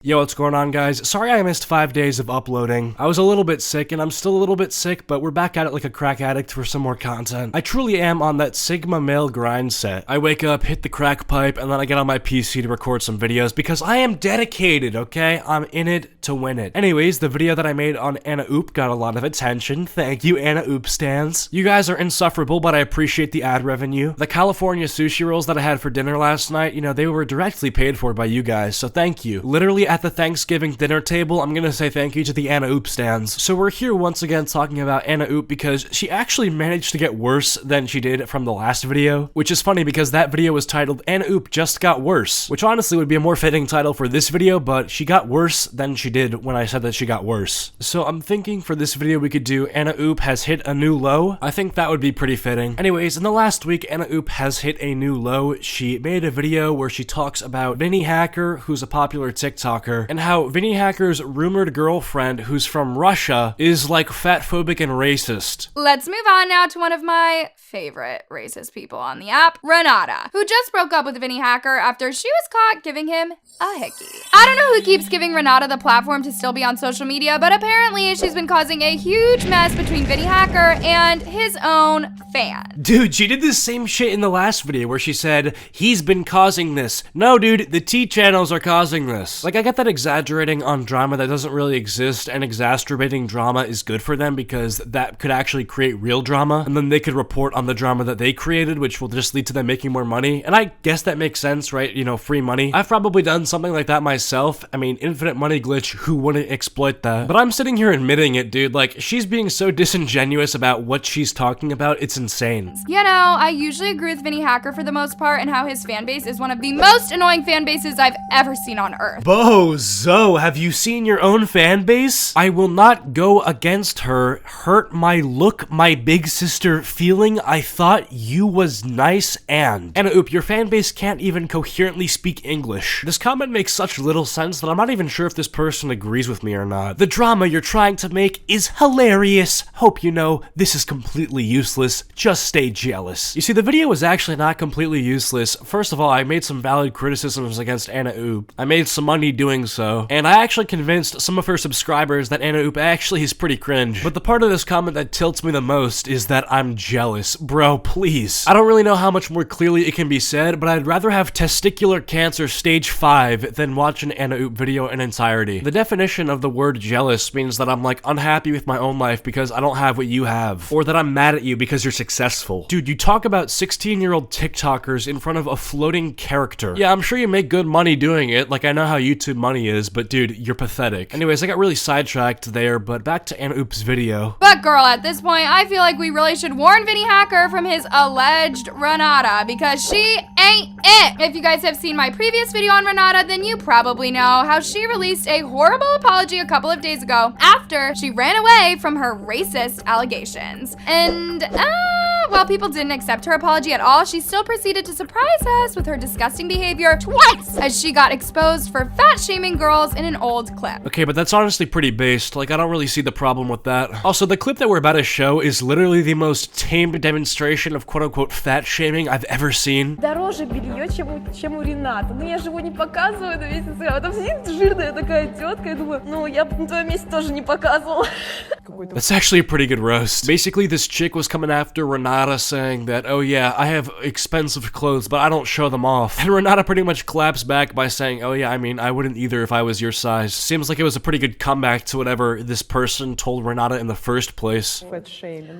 Yo, what's going on, guys? Sorry I missed 5 days of uploading. I was a little bit sick, and I'm still a little bit sick, but we're back at it like a crack addict for some more content. I truly am on that Sigma male grind set. I wake up, hit the crack pipe, and then I get on my PC to record some videos because I am dedicated, okay? I'm in it to win it. Anyways, the video that I made on Anna Oop got a lot of attention. Thank you, Anna Oop stans. You guys are insufferable, but I appreciate the ad revenue. The California sushi rolls that I had for dinner last night, you know, they were directly paid for by you guys, so thank you. Literally at the Thanksgiving dinner table, I'm gonna say thank you to the Anna Oop stans. So we're here once again talking about Anna Oop because she actually managed to get worse than she did from the last video, which is funny because that video was titled Anna Oop Just Got Worse, which honestly would be a more fitting title for this video, but she got worse than she did when I said that she got worse. So I'm thinking for this video we could do Anna Oop has hit a new low. I think that would be pretty fitting. Anyways, in the last week, Anna Oop has hit a new low. She made a video where she talks about Vinny Hacker, who's a popular TikToker, and how Vinny Hacker's rumored girlfriend, who's from Russia, is like fatphobic and racist. Let's move on now to one of my favorite racist people on the app, Renata, who just broke up with Vinny Hacker after she was caught giving him a hickey. I don't know who keeps giving Renata the platform to still be on social media, but apparently she's been causing a huge mess between Vinny Hacker and his own fan. Dude, she did the same shit in the last video where she said, he's been causing this. No, dude, the T channels are causing this. Like, I get that exaggerating on drama that doesn't really exist and exacerbating drama is good for them because that could actually create real drama, and then they could report on the drama that they created, which will just lead to them making more money. And I guess that makes sense, right? You know, free money. I've probably done something like that myself. I mean, infinite money glitch, who wouldn't exploit that? But I'm sitting here admitting it, dude. Like, she's being so disingenuous about what she's talking about, it's insane. You know, I usually agree with Vinny Hacker for the most part and how his fan base is one of the most annoying fan bases I've ever seen on Earth. Bozo, have you seen your own fan base? I will not go against her. Hurt my look, my big sister feeling. I thought you was nice and Anna Oop, your fan base can't even coherently speak English. This comment makes such little sense that I'm not even sure if this person agrees with me or not. The drama you're trying to make is hilarious. Hope you know this is completely useless. Just stay jealous. You see, the video was actually not completely useless. First of all, I made some valid criticisms against Anna Oop. I made some money doing so, and I actually convinced some of her subscribers that Anna Oop actually is pretty cringe. But the part of this comment that tilts me the most is that I'm jealous. Bro, please. I don't really know how much more clearly it can be said, but I'd rather have testicular cancer stage 5 than watch an Anna Oop video in entirety. The definition of the word jealous means that I'm like unhappy with my own life because I don't have what you have, or that I'm mad at you because you're successful. Dude, you talk about 16-year-old TikTokers in front of a floating character. Yeah, I'm sure you make good money doing it, like I know how YouTube money is, but dude, you're pathetic. Anyways, I got really sidetracked there, but back to Anna Oop's video. But girl, at this point, I feel like we really should warn Vinny Hacker from his alleged Renata because she ain't it. If you guys have seen my previous video on Renata, then you probably know how she released a horrible apology a couple of days ago after she ran away from her racist allegations. And, while people didn't accept her apology at all, she still proceeded to surprise us with her disgusting behavior twice as she got exposed for fat-shaming girls in an old clip. Okay, but that's honestly pretty based. Like, I don't really see the problem with that. Also, the clip that we're about to show is literally the most tame demonstration of quote-unquote fat-shaming I've ever seen. Дороже белье, чем у Ренаты. Ну я же его не показываю на весь Инстаграм. А там сидит жирная такая тетка. Я думаю, ну я бы на твоем месте тоже не показывала. That's actually a pretty good roast. Basically, this chick was coming after Renata saying that, oh yeah, I have expensive clothes, but I don't show them off. And Renata pretty much claps back by saying, oh yeah, I mean, I wouldn't either if I was your size. Seems like it was a pretty good comeback to whatever this person told Renata in the first place.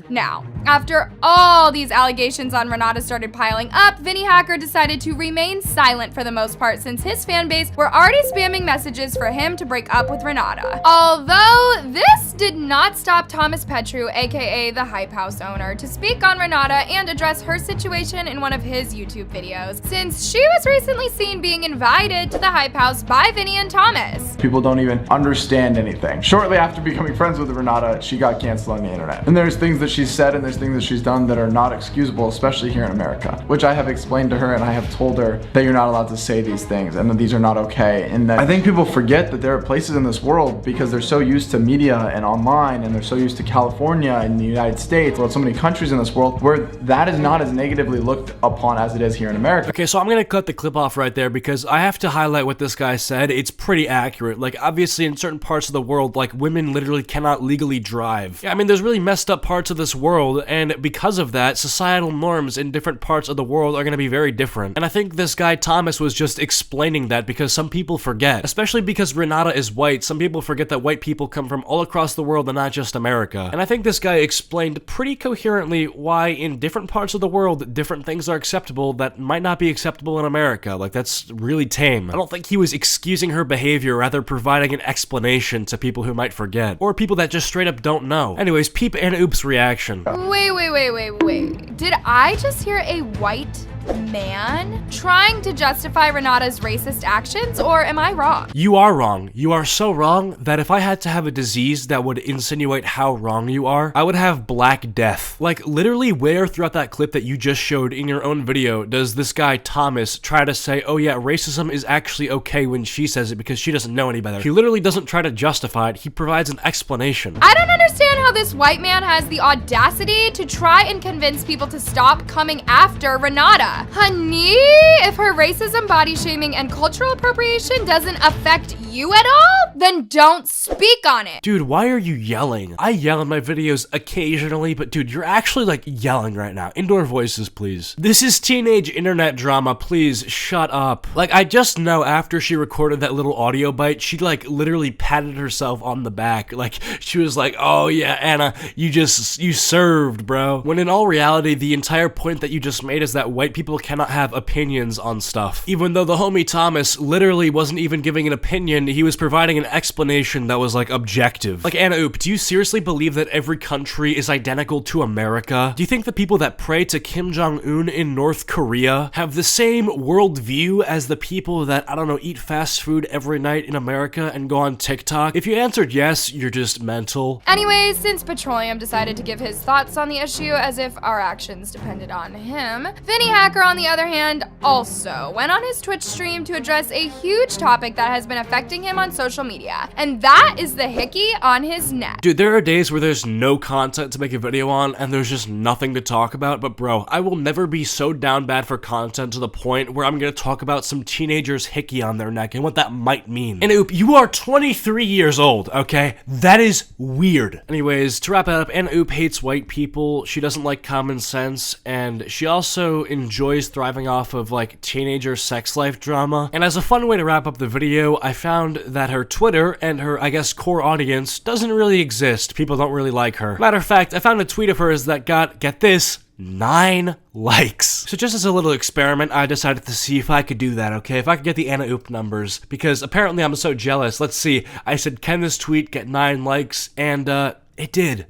Now, after all these allegations on Renata started piling up, Vinny Hacker decided to remain silent for the most part since his fan base were already spamming messages for him to break up with Renata. Although this did not stop Thomas Petru, aka the Hype House owner, to speak on Renata and address her situation in one of his YouTube videos, since she was recently seen being invited to the Hype House by Vinny and Thomas. People don't even understand anything. Shortly after becoming friends with Renata, she got canceled on the internet. And there's things that she's said and there's things that she's done that are not excusable, especially here in America, which I have explained to her and I have told her that you're not allowed to say these things and that these are not okay. And that I think people forget that there are places in this world because they're so used to media and online line and they're so used to California and the United States, or so many countries in this world, where that is not as negatively looked upon as it is here in America. Okay, so I'm gonna cut the clip off right there because I have to highlight what this guy said. It's pretty accurate. Like, obviously in certain parts of the world, like, women literally cannot legally drive. Yeah, I mean, there's really messed up parts of this world, and because of that, societal norms in different parts of the world are gonna be very different. And I think this guy Thomas was just explaining that because some people forget, especially because Renata is white. Some people forget that white people come from all across the world and not just America. And I think this guy explained pretty coherently why in different parts of the world, different things are acceptable that might not be acceptable in America. Like, that's really tame. I don't think he was excusing her behavior, rather providing an explanation to people who might forget, or people that just straight up don't know. Anyways, peep Anna Oop's reaction. Wait. Did I just hear a white man trying to justify Renata's racist actions, or am I wrong? You are wrong. You are so wrong that if I had to have a disease that would insinuate how wrong you are, I would have Black Death. Like, literally where throughout that clip that you just showed in your own video does this guy Thomas try to say, oh yeah, racism is actually okay when she says it because she doesn't know any better. He literally doesn't try to justify it, he provides an explanation. I don't understand how this white man has the audacity to try and convince people to stop coming after Renata. Honey, if her racism, body shaming, and cultural appropriation doesn't affect you at all, then don't speak on it. Dude, why are you yelling? I yell in my videos occasionally, but dude, you're actually like yelling right now. Indoor voices, please. This is teenage internet drama, please shut up. Like, I just know after she recorded that little audio bite, she like literally patted herself on the back. Like, she was like, oh yeah, Anna, you served, bro. When in all reality, the entire point that you just made is that white people cannot have opinions on stuff. Even though the homie Thomas literally wasn't even giving an opinion, he was providing an explanation that was like objective. Like, Anna Oop, do you seriously believe that every country is identical to America? Do you think the people that pray to Kim Jong-un in North Korea have the same worldview as the people that, I don't know, eat fast food every night in America and go on TikTok? If you answered yes, you're just mental. Anyways, since Petroleum decided to give his thoughts on the issue as if our actions depended on him, Vinny Hacker, on the other hand, also went on his Twitch stream to address a huge topic that has been affecting him on social media, and that is the hickey on his neck. Dude, there are days where there's no content to make a video on and there's just nothing to talk about, but bro, I will never be so down bad for content to the point where I'm gonna talk about some teenager's hickey on their neck and what that might mean. And Oop, you are 23 years old, okay? That is weird. Anyways, to wrap it up, Anna Oop hates white people, she doesn't like common sense, and she also enjoys thriving off of like teenager sex life drama. And as a fun way to wrap up the video, I found that her Twitter and her, I guess, core audience doesn't really exist. People don't really like her. Matter of fact, I found a tweet of hers that got, get this, 9 likes. So just as a little experiment, I decided to see if I could do that, okay? If I could get the Anna Oop numbers, because apparently I'm so jealous. Let's see. I said, can this tweet get 9 likes? And it did.